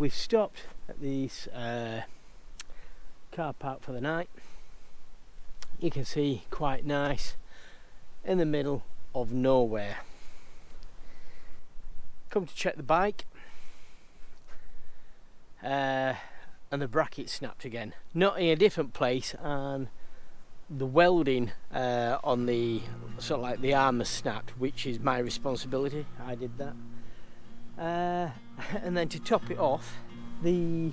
we've stopped at this car park for the night. You can see, quite nice, in the middle of nowhere. Come to check the bike, and the bracket snapped again. Not in a different place, and the welding on the sort of like the arm has snapped, which is my responsibility. I did that. And then to top it off, the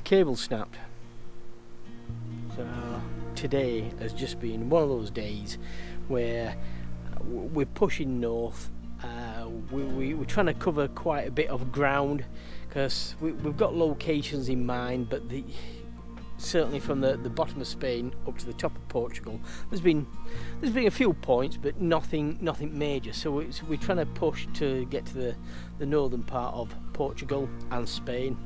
cable snapped. So today has just been one of those days where we're pushing north. We're trying to cover quite a bit of ground because we've got locations in mind, but certainly from the bottom of Spain up to the top of Portugal, there's been a few points, but nothing major. So we're trying to push to get to the northern part of Portugal and Spain.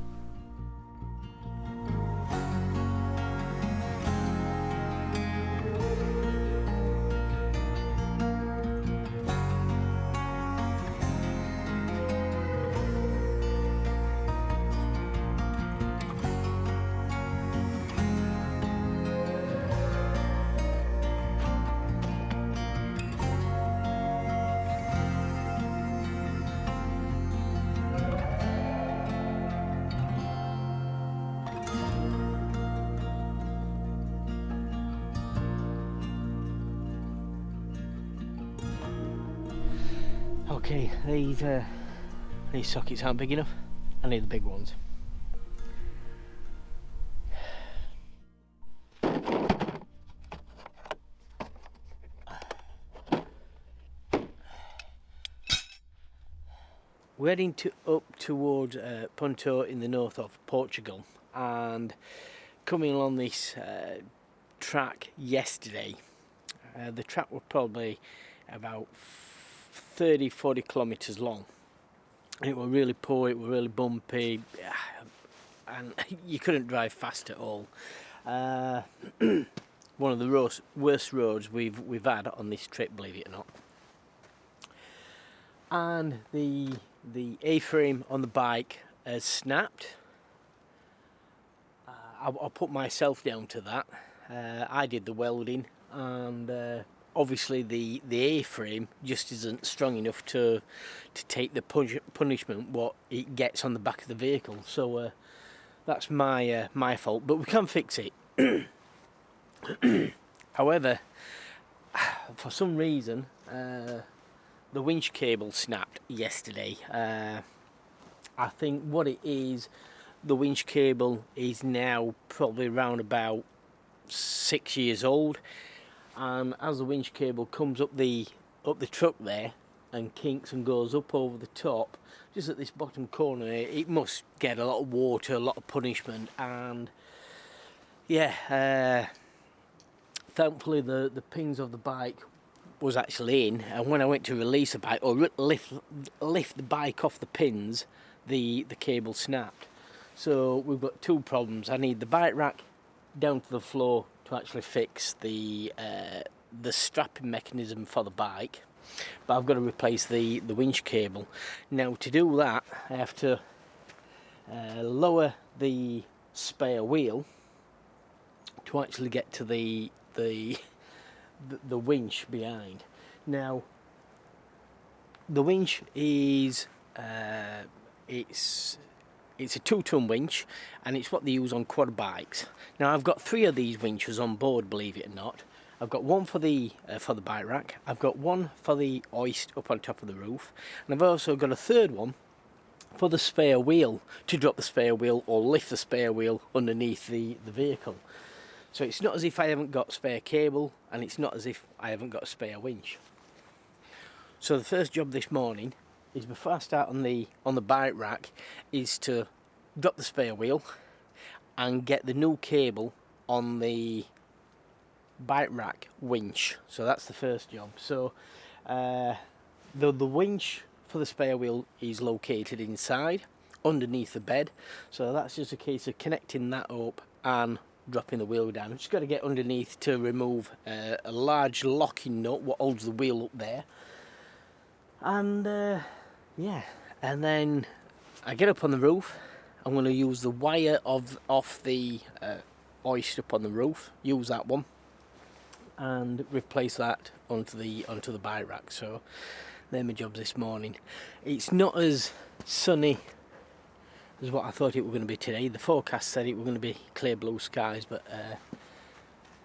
Okay, these sockets aren't big enough. I need the big ones. We're heading up towards Punto in the north of Portugal, and coming along this track yesterday. The track was probably about 30-40 kilometres long, and it was really poor, it was really bumpy, and you couldn't drive fast at all. One of the worst roads we've had on this trip, believe it or not. And the A-frame on the bike has snapped. I'll put myself down to that. I did the welding, and obviously the A-frame just isn't strong enough to take the punishment what it gets on the back of the vehicle. So that's my fault, but we can fix it. However, for some reason the winch cable snapped yesterday. I think what it is, the winch cable is now probably around about 6 years old, and as the winch cable comes up the truck there and kinks and goes up over the top, just at this bottom corner, it must get a lot of water, a lot of punishment, and yeah, thankfully the pins of the bike was actually in, and when I went to release the bike or lift the bike off the pins, the cable snapped. So we've got two problems. I need the bike rack down to the floor to actually fix the strapping mechanism for the bike, but I've got to replace the winch cable. Now to do that, I have to lower the spare wheel to actually get to the winch behind. Now the winch is it's a 2-ton winch, and it's what they use on quad bikes. Now I've got 3 of these winches on board, believe it or not. I've got one for the bike rack, I've got one for the hoist up on top of the roof, and I've also got a third one for the spare wheel, to drop the spare wheel or lift the spare wheel underneath the vehicle. So it's not as if I haven't got spare cable, and it's not as if I haven't got a spare winch. So the first job this morning is, before I start on the bike rack, is to drop the spare wheel and get the new cable on the bike rack winch. So that's the first job. So the winch for the spare wheel is located inside underneath the bed, so that's just a case of connecting that up and dropping the wheel down. I've just got to get underneath to remove a large locking nut what holds the wheel up there, and yeah, and then I get up on the roof. I'm going to use the wire off the hoist up on the roof, use that one, and replace that onto the bike rack. So they're my jobs this morning. It's not as sunny as what I thought it was going to be today. The forecast said it was going to be clear blue skies, but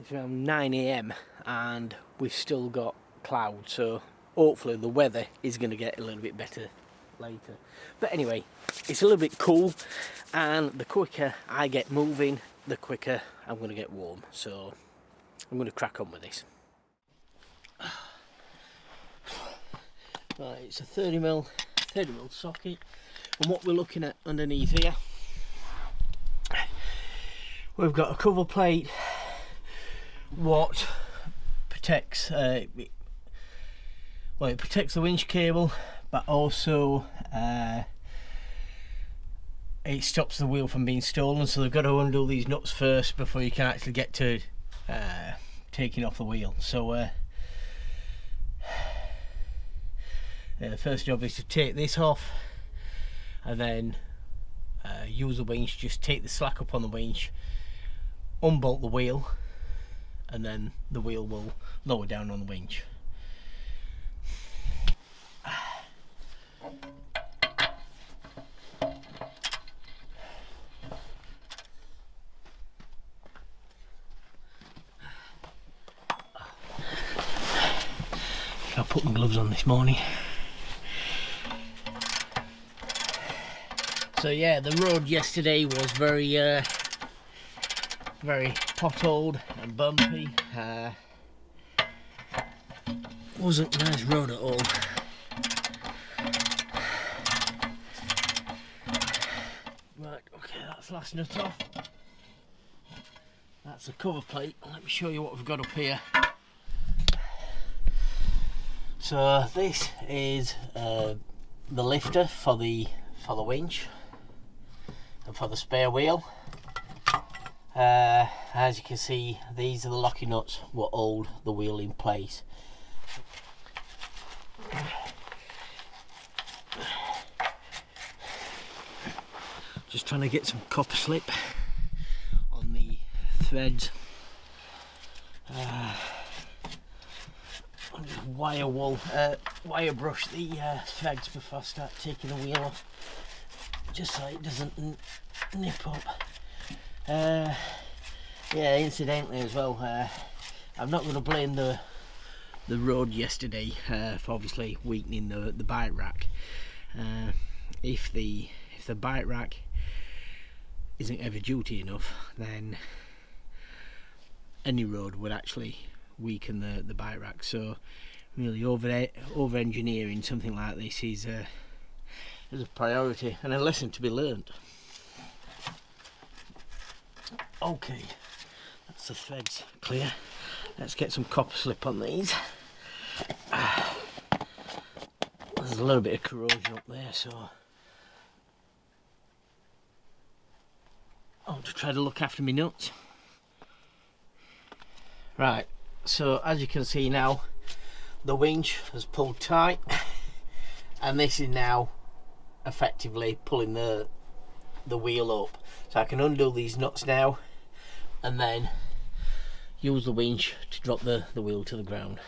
it's around 9 AM and we've still got clouds, so hopefully the weather is going to get a little bit better later. But anyway, it's a little bit cool, and the quicker I get moving, the quicker I'm going to get warm. So I'm going to crack on with this. Right, it's a 30mm socket, and what we're looking at underneath here, we've got a cover plate what protects it protects the winch cable, but also it stops the wheel from being stolen. So they've got to undo these nuts first before you can actually get to taking off the wheel. So the first job is to take this off, and then use the winch, just take the slack up on the winch, unbolt the wheel, and then the wheel will lower down on the winch. I put my gloves on this morning. So yeah, the road yesterday was very potholed and bumpy. Wasn't a nice road at all. Right, okay, that's last nut off. That's the cover plate. Let me show you what we've got up here. So this is the lifter for the winch and for the spare wheel. As you can see, these are the locking nuts what hold the wheel in place. Just trying to get some copper slip on the threads. I'll just wire brush the threads before I start taking the wheel off, just so it doesn't nip up. Yeah, incidentally as well, I'm not going to blame the road yesterday for obviously weakening the bike rack. If the bike rack isn't ever duty enough, then any road would actually weaken the bike rack. So really over engineering something like this is a priority and a lesson to be learned. Okay, that's the threads clear. Let's get some copper slip on these. There's a little bit of corrosion up there, so I'll just try to look after my nuts. Right, so as you can see now, the winch has pulled tight, and this is now effectively pulling the wheel up. So I can undo these nuts now, and then use the winch to drop the wheel to the ground.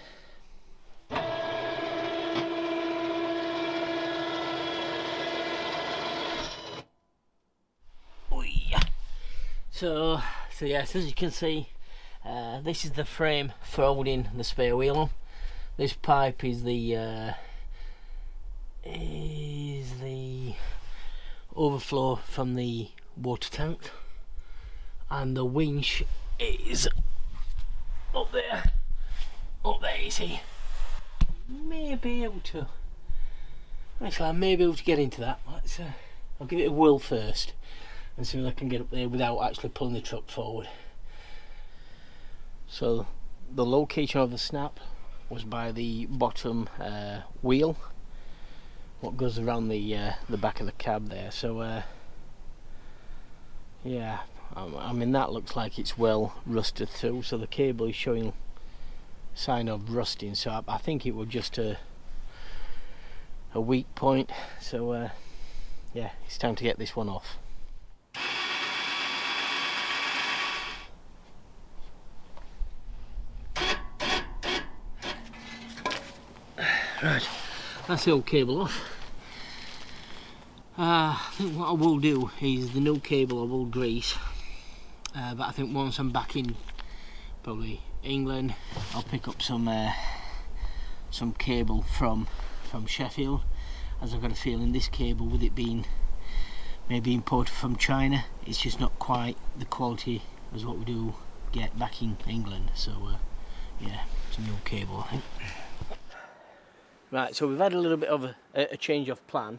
So yes, as you can see, this is the frame for holding the spare wheel on. This pipe is the overflow from the water tank, and the winch is up there. You see, may be able to. Actually, I may be able to get into that. I'll give it a whirl first and see if I can get up there without actually pulling the truck forward. So the location of the snap was by the bottom wheel, what goes around the back of the cab there. So yeah, I mean that looks like it's well rusted through, so the cable is showing sign of rusting, so I think it was just a weak point. So yeah, it's time to get this one off. Right, that's the old cable off. I think what I will do is the new cable I will grease, but I think once I'm back in probably England, I'll pick up some cable from Sheffield, as I've got a feeling this cable, with it being maybe imported from China, it's just not quite the quality as what we do get back in England. So yeah, it's a new cable, I think. Right, so we've had a little bit of a change of plan.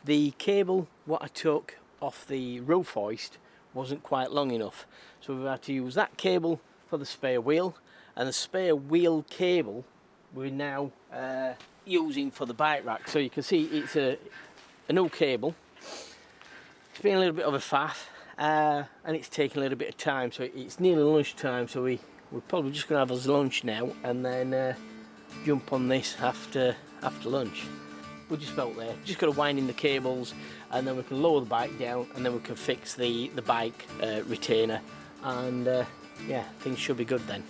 The cable what I took off the roof hoist wasn't quite long enough, so we've had to use that cable for the spare wheel, and the spare wheel cable we're now using for the bike rack. So you can see it's a new cable. It's been a little bit of a faff, and it's taken a little bit of time, so it's nearly lunchtime, so we're probably just going to have us lunch now and then jump on this after lunch. We're just about there, just got to wind in the cables, and then we can lower the bike down, and then we can fix the bike retainer, and yeah, things should be good then.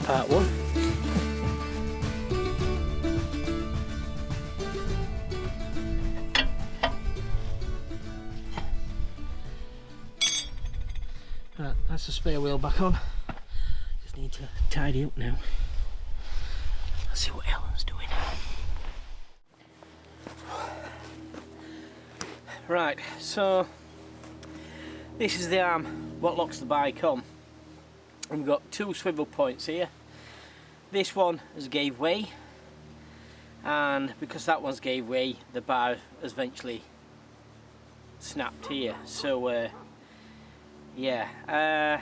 Part one. Right, that's the spare wheel back on. Just need to tidy up now. Let's see what Helen's doing. Right, so this is the arm what locks the bike on. We've got two swivel points here. This one has gave way, and because that one's gave way, the bar has eventually snapped here. So yeah,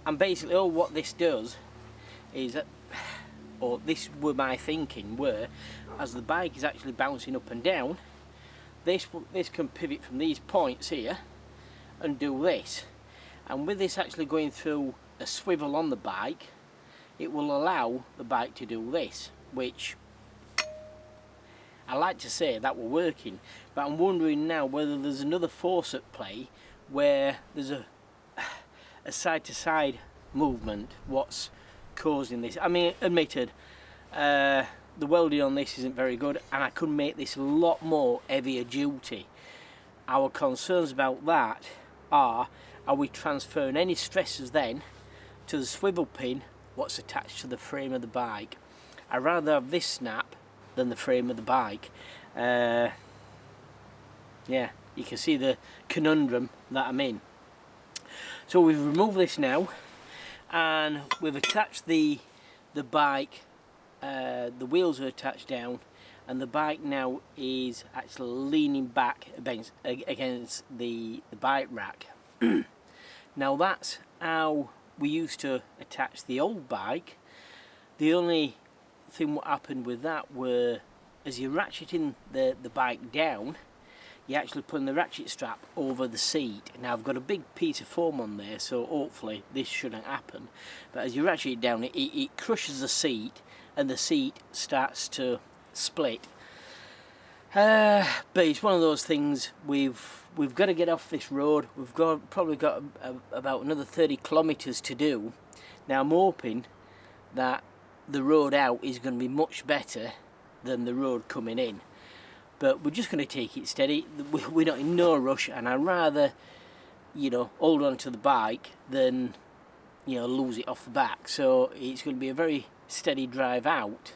and basically all what this does is that, or this were my thinking, were as the bike is actually bouncing up and down, this can pivot from these points here and do this, and with this actually going through a swivel on the bike, it will allow the bike to do this, which I like to say that we're working, but I'm wondering now whether there's another force at play where there's a side-to-side movement what's causing this. I mean, admitted, the welding on this isn't very good, and I could make this a lot more heavier duty. Our concerns about that are we transferring any stresses then to the swivel pin what's attached to the frame of the bike? I'd rather have this snap than the frame of the bike. Yeah, you can see the conundrum that I'm in. So we've removed this now, and we've attached the bike, the wheels are attached down, and the bike now is actually leaning back against the bike rack. Now that's how we used to attach the old bike. The only thing what happened with that were, as you're ratcheting the bike down, you're actually putting the ratchet strap over the seat. Now I've got a big piece of foam on there, so hopefully this shouldn't happen, but as you ratchet it down, it crushes the seat, and the seat starts to split. But it's one of those things, we've got to get off this road. We've probably got about another 30 kilometres to do. Now I'm hoping that the road out is going to be much better than the road coming in, but we're just going to take it steady. We're not in no rush, and I'd rather, you know, hold on to the bike than, you know, lose it off the back. So it's going to be a very steady drive out,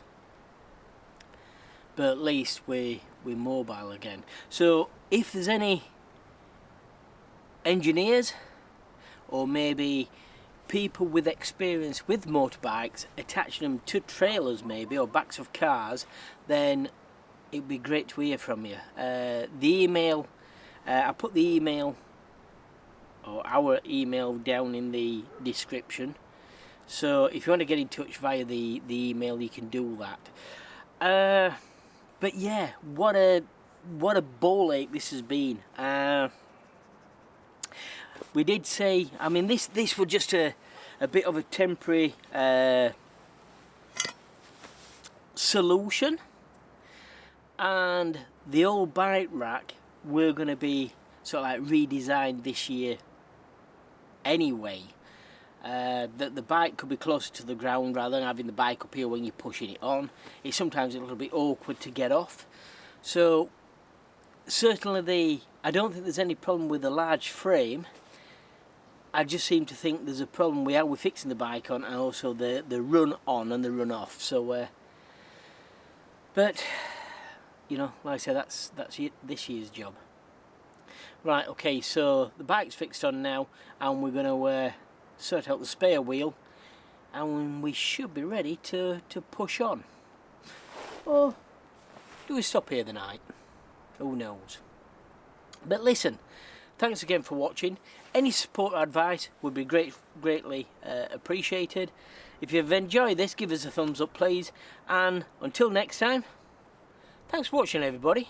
but at least we're mobile again. So if there's any engineers or maybe people with experience with motorbikes attaching them to trailers maybe, or backs of cars, then it'd be great to hear from you. The email, I put the email, or our email, down in the description. So if you want to get in touch via the email, you can do that. But yeah, what a ball ache this has been. We did say, I mean, this was just a bit of a temporary solution, and the old bike rack we're going to be sort of like redesigned this year anyway. The bike could be closer to the ground rather than having the bike up here when you're pushing it on. It's sometimes a little bit awkward to get off. So certainly I don't think there's any problem with the large frame. I just seem to think there's a problem with how we're fixing the bike on, and also the run on and the run off. So but you know, like I said, that's this year's job. Right, okay, so the bike's fixed on now, and we're going to sort out the spare wheel, and we should be ready to push on. Or do we stop here the night? Who knows? But listen, thanks again for watching. Any support or advice would be greatly appreciated. If you've enjoyed this, give us a thumbs up please, and until next time, thanks for watching everybody.